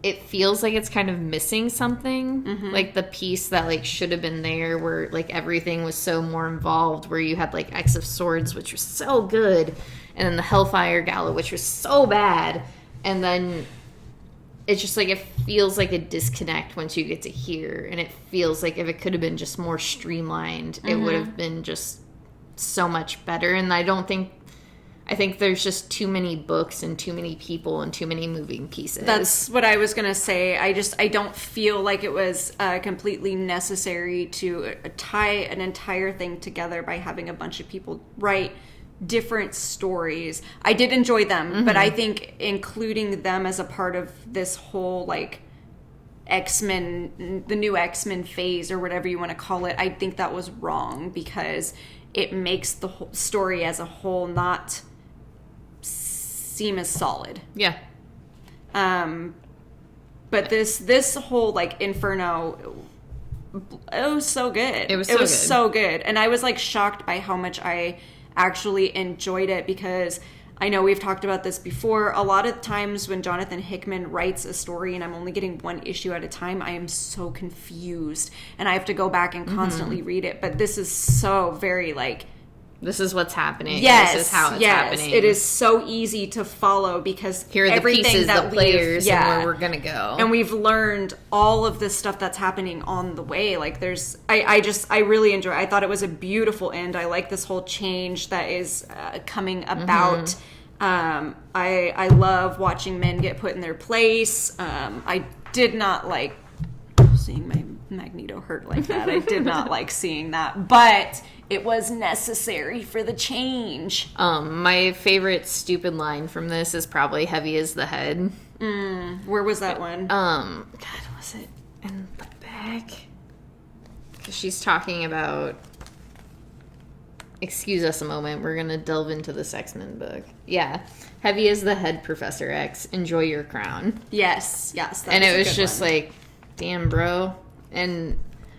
it feels like it's kind of missing something. Mm-hmm. Like, the piece that, like, should have been there where, like, everything was so more involved, where you had, like, X of Swords, which was so good, and then the Hellfire Gala, which was so bad, and then it's just like it feels like a disconnect once you get to here, and it feels like if it could have been just more streamlined, it would have been just so much better. And I think there's just too many books and too many people and too many moving pieces. That's what I was gonna say. I don't feel like it was completely necessary to tie an entire thing together by having a bunch of people write different stories. I did enjoy them, but I think including them as a part of this whole, like, X-Men, the new X-Men phase or whatever you want to call it, I think that was wrong, because it makes the whole story as a whole not seem as solid. Yeah. But this whole, like, Inferno, it was so good. It was so good. And I was, like, shocked by how much I actually enjoyed it, because I know we've talked about this before. A lot of times when Jonathan Hickman writes a story and I'm only getting one issue at a time, I am so confused and I have to go back and constantly read it. But this is so very, like, this is what's happening. Yes, this is how it's happening. It is so easy to follow, because here are the pieces, the players, and where we're gonna go. And we've learned all of this stuff that's happening on the way. Like, there's, I really enjoy it. I thought it was a beautiful end. I like this whole change that is coming about. I love watching men get put in their place. I did not like seeing my Magneto hurt like that. I did not like seeing that, but it was necessary for the change. My favorite stupid line from this is probably "Heavy as the head." Where was that one? God, was it in the back? Because she's talking about... Excuse us a moment. We're going to delve into this X-Men book. Yeah. "Heavy as the head, Professor X. Enjoy your crown." Yes. And it was just like, damn, bro. And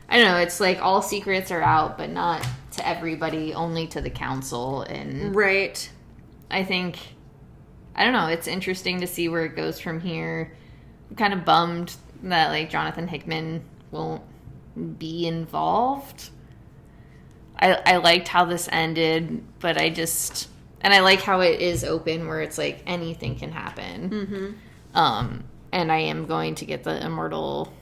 I don't know. It's like all secrets are out, but not to everybody, only to the council. And right. I think, I don't know, it's interesting to see where it goes from here. I'm kind of bummed that, like, Jonathan Hickman won't be involved. I liked how this ended, but and I like how it is open, where it's like anything can happen. And I am going to get the Immortal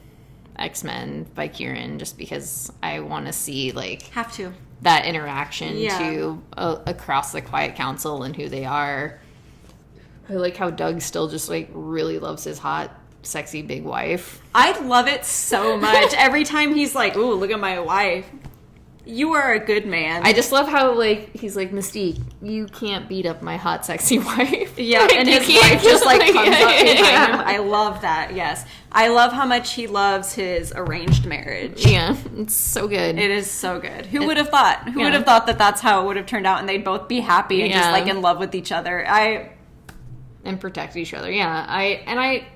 X-Men by Kieran, just because I want to see, like, have to that interaction to across the Quiet Council and who they are. I like how Doug still just, like, really loves his hot, sexy big wife. I love it so much. Every time he's like, "Ooh, look at my wife." You are a good man. I just love how, like, he's like, "Mystique, you can't beat up my hot, sexy wife." Yeah, like, and his wife just, like, comes up behind him. I love that, yes. I love how much he loves his arranged marriage. Yeah, it's so good. It is so good. Who would have thought? Who would have thought that that's how it would have turned out, and they'd both be happy and just, like, in love with each other. And protect each other, yeah. I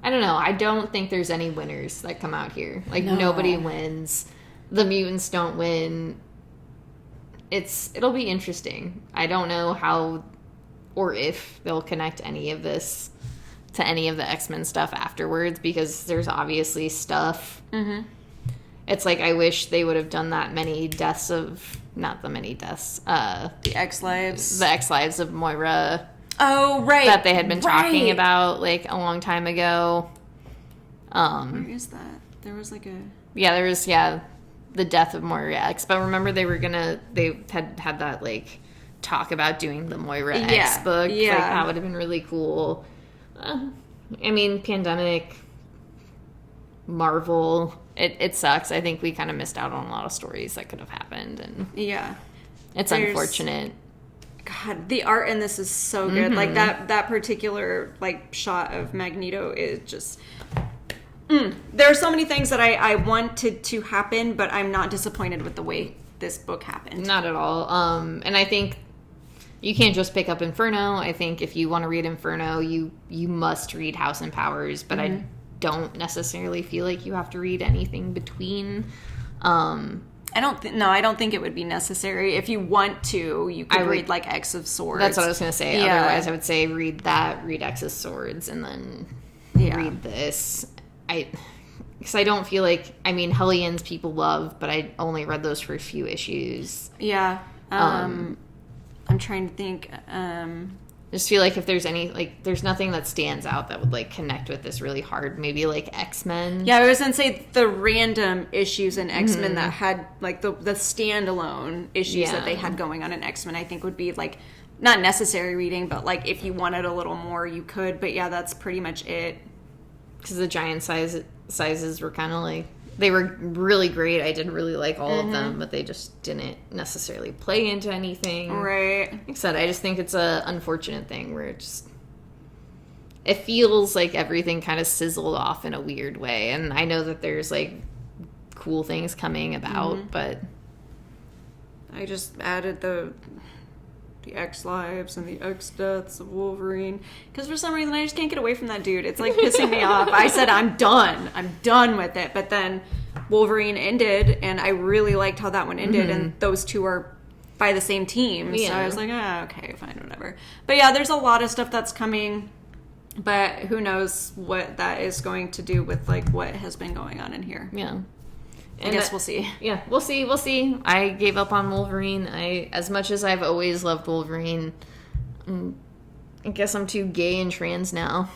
don't know. I don't think there's any winners that come out here. Like, nobody wins. The mutants don't win. It'll be interesting. I don't know how or if they'll connect any of this to any of the X-Men stuff afterwards, because there's obviously stuff. It's like, I wish they would have done that many deaths of... Not the many deaths. The X-Lives. The X-Lives of Moira. Oh, right. That they had been talking about, like, a long time ago. Where is that? There was, like, a... Yeah, there was, the death of Moira X. But remember, they had that, like, talk about doing the Moira X book. Yeah. Like, that would have been really cool. I mean, pandemic, Marvel, it sucks. I think we kind of missed out on a lot of stories that could have happened, and yeah, it's unfortunate. God, the art in this is so good. Like that particular like shot of Magneto is just. There are so many things that I wanted to happen, but I'm not disappointed with the way this book happened. Not at all. And I think you can't just pick up Inferno. I think if you want to read Inferno, you must read House and Powers, but I don't necessarily feel like you have to read anything between. I don't think it would be necessary. If you want to, you could read like X of Swords. That's what I was going to say. Yeah. Otherwise, I would say read X of Swords, and then read this. Because I don't feel like, I mean, Hellions people love, but I only read those first few issues. Yeah. I'm trying to think. Just feel like if there's any, like, there's nothing that stands out that would, like, connect with this really hard. Maybe, like, X-Men. Yeah, I was going to say the random issues in X-Men that had, like, the standalone issues that they had going on in X-Men, I think would be, like, not necessary reading, but, like, if you wanted a little more, you could. But, yeah, that's pretty much it. Because the giant sizes were kind of like, they were really great. I did really like all of them, but they just didn't necessarily play into anything. Right. Like I said, I just think it's a unfortunate thing where it feels like everything kind of sizzled off in a weird way. And I know that there's like cool things coming about, but I just added the X lives and the X deaths of Wolverine, because for some reason I just can't get away from that dude. It's like pissing me off. I said I'm done with it, but then Wolverine ended, and I really liked how that one ended, and those two are by the same team, so I was like, okay, fine, whatever. But yeah, there's a lot of stuff that's coming, but who knows what that is going to do with like what has been going on in here. I guess we'll see. Yeah, we'll see. I gave up on Wolverine. As much as I've always loved Wolverine, I guess I'm too gay and trans now.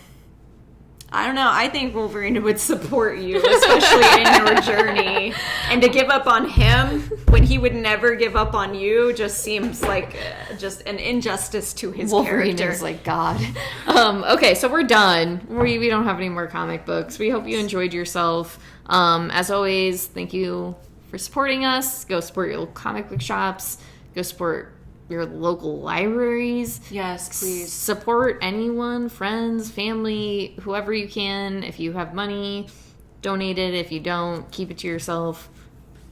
I don't know. I think Wolverine would support you, especially in your journey. And to give up on him when he would never give up on you just seems like just an injustice to his Wolverine character. Is like God. Okay, so we're done. We don't have any more comic books. We hope you enjoyed yourself. As always, thank you for supporting us. Go support your local comic book shops. Go support your local libraries. Yes, please. Support anyone, friends, family, whoever you can. If you have money, donate it. If you don't, keep it to yourself.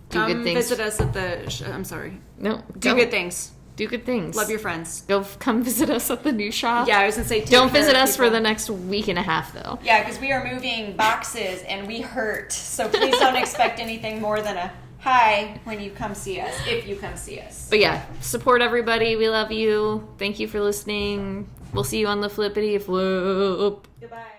Do good things. Visit us at the... I'm sorry. No. Do good things. Do good things. Love your friends. Come visit us at the new shop. Yeah, I was going to say... Don't visit us for the next week and a half, though. Yeah, because we are moving boxes and we hurt. So please don't expect anything more than a hi when you come see us, if you come see us. But yeah, support everybody. We love you. Thank you for listening. We'll see you on the flippity flip. Goodbye.